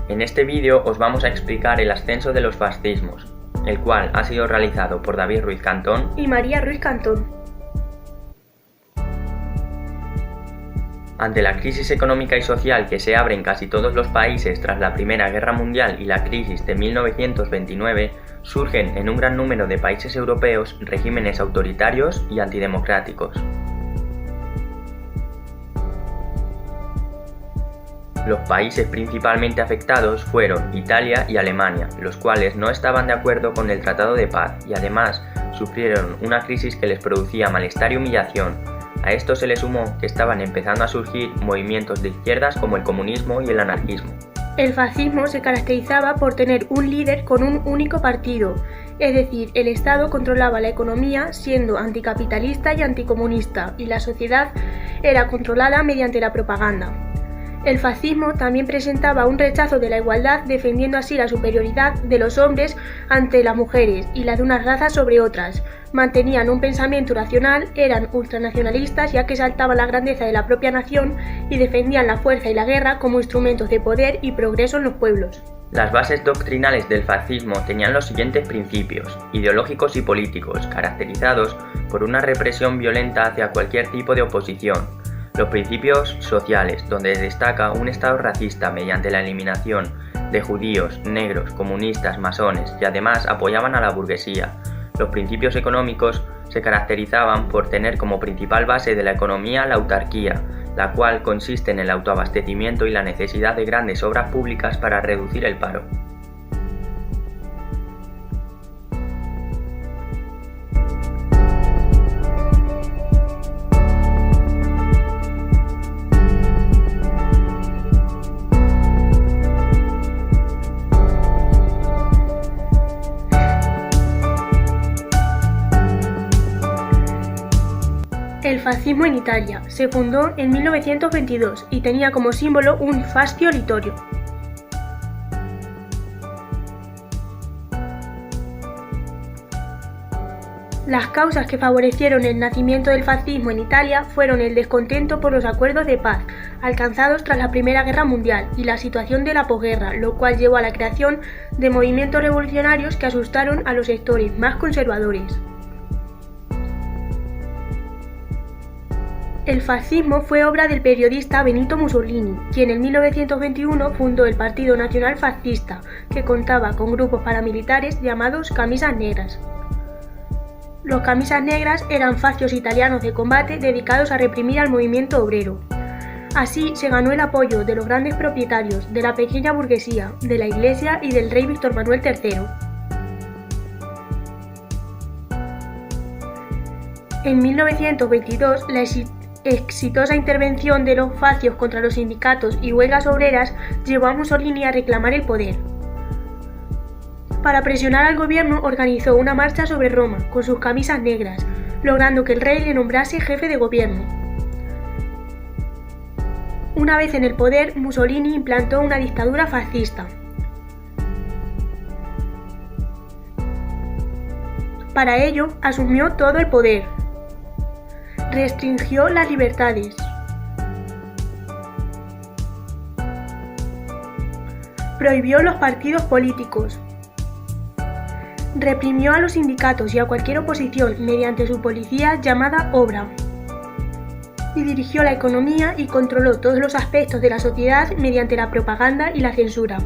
En este vídeo os vamos a explicar el ascenso de los fascismos, el cual ha sido realizado por David Ruiz Cantón y María Ruiz Cantón. Ante la crisis económica y social que se abre en casi todos los países tras la Primera Guerra Mundial y la crisis de 1929, surgen en un gran número de países europeos regímenes autoritarios y antidemocráticos. Los países principalmente afectados fueron Italia y Alemania, los cuales no estaban de acuerdo con el Tratado de Paz y además sufrieron una crisis que les producía malestar y humillación. A esto se le sumó que estaban empezando a surgir movimientos de izquierdas como el comunismo y el anarquismo. El fascismo se caracterizaba por tener un líder con un único partido, es decir, el Estado controlaba la economía siendo anticapitalista y anticomunista, y la sociedad era controlada mediante la propaganda. El fascismo también presentaba un rechazo de la igualdad, defendiendo así la superioridad de los hombres ante las mujeres y la de unas razas sobre otras. Mantenían un pensamiento racional, eran ultranacionalistas ya que exaltaban la grandeza de la propia nación y defendían la fuerza y la guerra como instrumentos de poder y progreso en los pueblos. Las bases doctrinales del fascismo tenían los siguientes principios, ideológicos y políticos, caracterizados por una represión violenta hacia cualquier tipo de oposición. Los principios sociales, donde destaca un Estado racista mediante la eliminación de judíos, negros, comunistas, masones y además apoyaban a la burguesía. Los principios económicos se caracterizaban por tener como principal base de la economía la autarquía, la cual consiste en el autoabastecimiento y la necesidad de grandes obras públicas para reducir el paro. El fascismo en Italia se fundó en 1922 y tenía como símbolo un fascio litorio. Las causas que favorecieron el nacimiento del fascismo en Italia fueron el descontento por los acuerdos de paz alcanzados tras la Primera Guerra Mundial y la situación de la posguerra, lo cual llevó a la creación de movimientos revolucionarios que asustaron a los sectores más conservadores. El fascismo fue obra del periodista Benito Mussolini, quien en 1921 fundó el Partido Nacional Fascista, que contaba con grupos paramilitares llamados Camisas Negras. Los Camisas Negras eran fascios italianos de combate dedicados a reprimir al movimiento obrero. Así se ganó el apoyo de los grandes propietarios, de la pequeña burguesía, de la Iglesia y del rey Víctor Manuel III. En 1922, la exitosa intervención de los fascios contra los sindicatos y huelgas obreras llevó a Mussolini a reclamar el poder. Para presionar al gobierno organizó una marcha sobre Roma con sus camisas negras, logrando que el rey le nombrase jefe de gobierno. Una vez en el poder, Mussolini implantó una dictadura fascista. Para ello, asumió todo el poder. Restringió las libertades. Prohibió los partidos políticos. Reprimió a los sindicatos y a cualquier oposición mediante su policía llamada obra. Y dirigió la economía y controló todos los aspectos de la sociedad mediante la propaganda y la censura.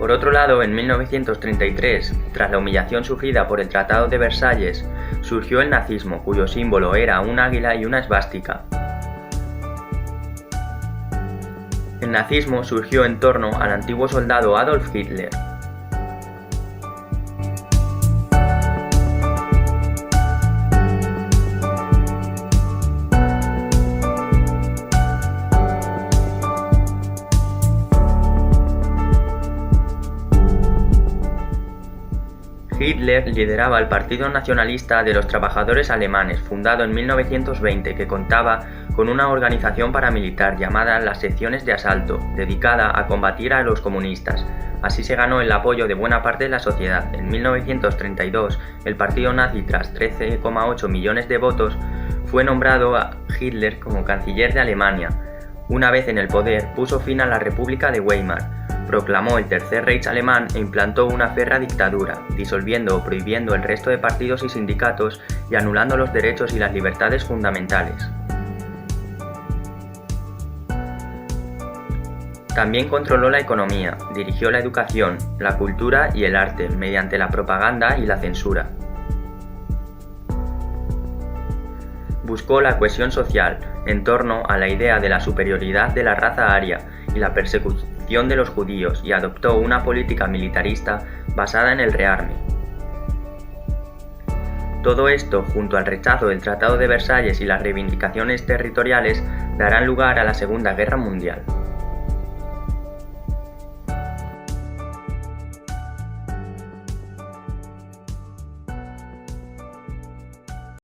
Por otro lado, en 1933, tras la humillación sufrida por el Tratado de Versalles, surgió el nazismo, cuyo símbolo era un águila y una esvástica. El nazismo surgió en torno al antiguo soldado Adolf Hitler. Hitler lideraba el Partido Nacionalista de los Trabajadores Alemanes, fundado en 1920, que contaba con una organización paramilitar llamada las Secciones de Asalto, dedicada a combatir a los comunistas. Así se ganó el apoyo de buena parte de la sociedad. En 1932, el partido nazi, tras 13,8 millones de votos, fue nombrado a Hitler como canciller de Alemania. Una vez en el poder, puso fin a la República de Weimar, proclamó el Tercer Reich alemán e implantó una férrea dictadura, disolviendo o prohibiendo el resto de partidos y sindicatos y anulando los derechos y las libertades fundamentales. También controló la economía, dirigió la educación, la cultura y el arte mediante la propaganda y la censura. Buscó la cohesión social en torno a la idea de la superioridad de la raza aria y la persecución de los judíos y adoptó una política militarista basada en el rearme. Todo esto, junto al rechazo del Tratado de Versalles y las reivindicaciones territoriales, darán lugar a la Segunda Guerra Mundial.